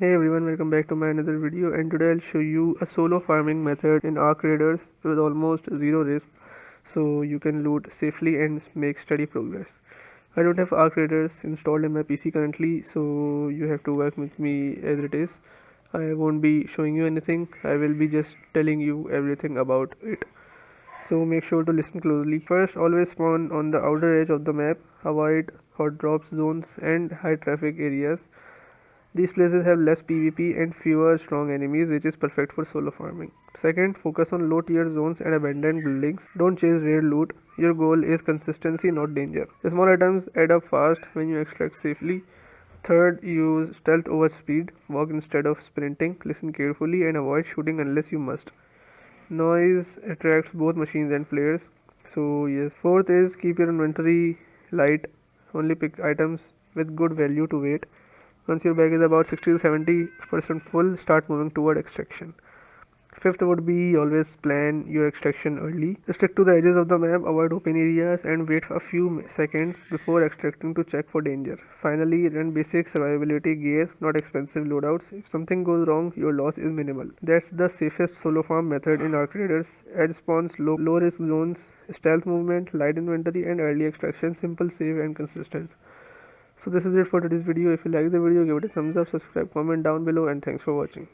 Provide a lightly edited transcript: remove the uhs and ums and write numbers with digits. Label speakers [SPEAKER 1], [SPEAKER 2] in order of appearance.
[SPEAKER 1] Hey everyone, welcome back to my another video, and today I'll show you a solo farming method in Arc Raiders with almost zero risk, so you can loot safely and make steady progress. I don't have Arc Raiders installed in my PC currently, so you have to work with me as it is. I won't be showing you anything, I will be just telling you everything about it. So make sure to listen closely. First, always spawn on the outer edge of the map, avoid hot drop zones and high traffic areas. These places have less PvP and fewer strong enemies, which is perfect for solo farming. Second, focus on low tier zones and abandoned buildings. Don't chase rare loot. Your goal is consistency, not danger. The small items add up fast when you extract safely. Third, use stealth over speed. Walk instead of sprinting. Listen carefully and avoid shooting unless you must. Noise attracts both machines and players. So yes. Fourth is keep your inventory light. Only pick items with good value to wait. Once your bag is about 60 to 70% full, start moving toward extraction. Fifth would be always plan your extraction early. Stick to the edges of the map, avoid open areas, and wait a few seconds before extracting to check for danger. Finally, run basic survivability gear, not expensive loadouts. If something goes wrong, your loss is minimal. That's the safest solo farm method in Arc Raiders. Edge spawns, low risk zones, stealth movement, light inventory, and early extraction. Simple, safe, and consistent. So this is it for today's video. If you like the video, give it a thumbs up, subscribe, comment down below, and thanks for watching.